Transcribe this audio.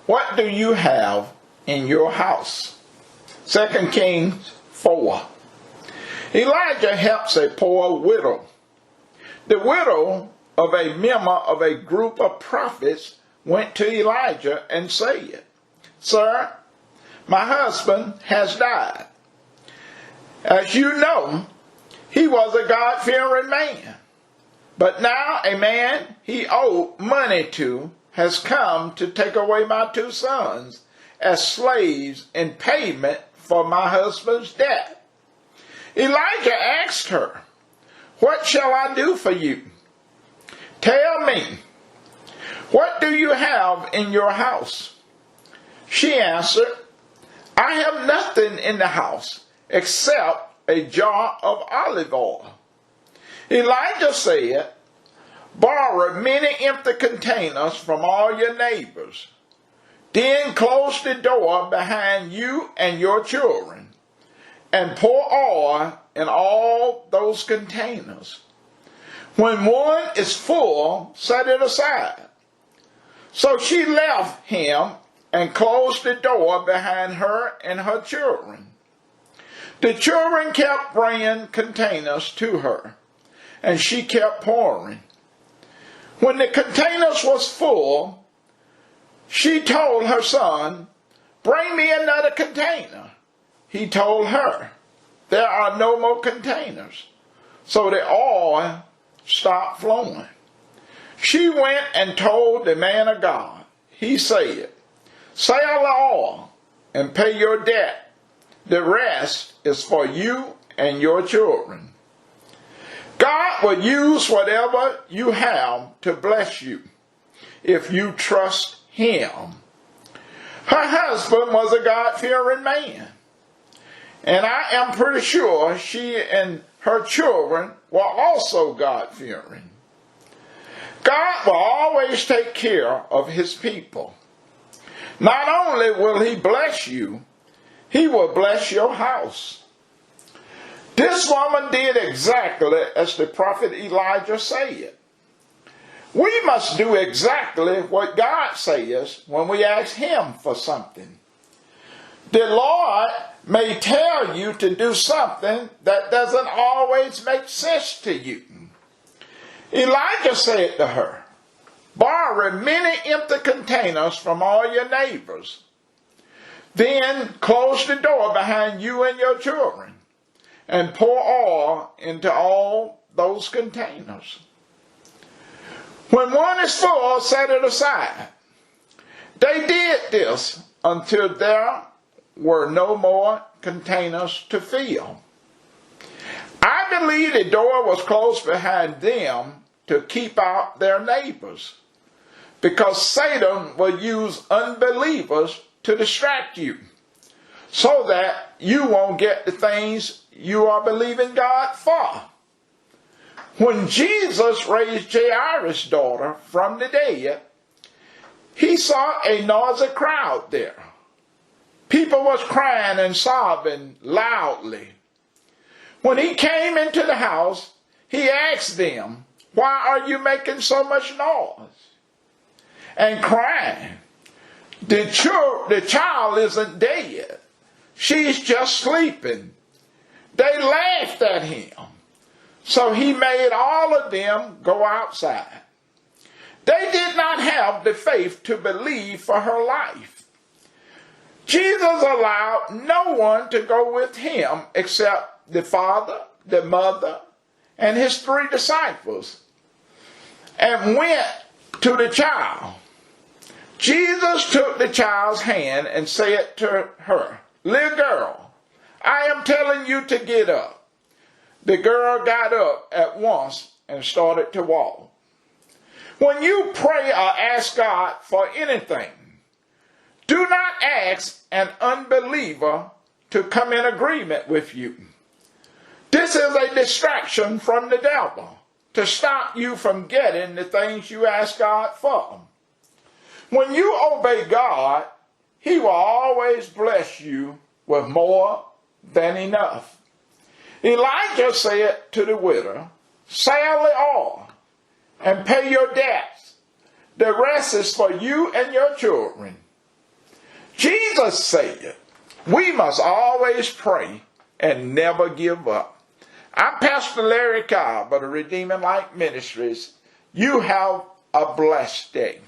what do you have in your house? 2 Kings 4. Elijah helps a poor widow. The widow of a member of a group of prophets went to Elijah and said, "Sir, my husband has died. As you know, he was a God-fearing man. But now a man he owed money to has come to take away my 2 sons as slaves in payment for my husband's debt." Elijah asked her, "What shall I do for you? Tell me, what do you have in your house?" She answered, "I have nothing in the house except a jar of olive oil." Elijah said, "Borrow many empty containers from all your neighbors. Then close the door behind you and your children, and pour oil in all those containers. When one is full, set it aside." So she left him and closed the door behind her and her children. The children kept bringing containers to her, and she kept pouring. When the containers was full, she told her son, "Bring me another container." He told her, "There are no more containers." So the oil stopped flowing. She went and told the man of God. He said, "Sell the oil and pay your debt. The rest is for you and your children." God will use whatever you have to bless you if you trust Him. Her husband was a God-fearing man, and I am pretty sure she and her children were also God-fearing. God will always take care of His people. Not only will He bless you, He will bless your house. This woman did exactly as the prophet Elijah said. We must do exactly what God says when we ask Him for something. The Lord may tell you to do something that doesn't always make sense to you. Elijah said to her, "Borrow many empty containers from all your neighbors. Then close the door behind you and your children, and pour oil into all those containers. When one is full, set it aside." They did this until there were no more containers to fill. I believe the door was closed behind them to keep out their neighbors, because Satan will use unbelievers to distract you so that you won't get the things you are believing God for. When Jesus raised Jairus' daughter from the dead, He saw a noisy crowd there. People was crying and sobbing loudly. When He came into the house, He asked them, "Why are you making so much noise and crying? The child isn't dead. She's just sleeping." They laughed at Him. So He made all of them go outside. They did not have the faith to believe for her life. Jesus allowed no one to go with Him except the father, the mother, and His 3 disciples, and went to the child. Jesus took the child's hand and said to her, "Little girl, I am telling you to get up." The girl got up at once and started to walk. When you pray or ask God for anything, do not ask an unbeliever to come in agreement with you. This is a distraction from the devil to stop you from getting the things you ask God for. When you obey God, He will always bless you with more than enough. Elijah said to the widow, "Sell the oil and pay your debts. The rest is for you and your children." Jesus said, we must always pray and never give up. I'm Pastor Larry Cobb of the Redeeming Light Ministries. You have a blessed day.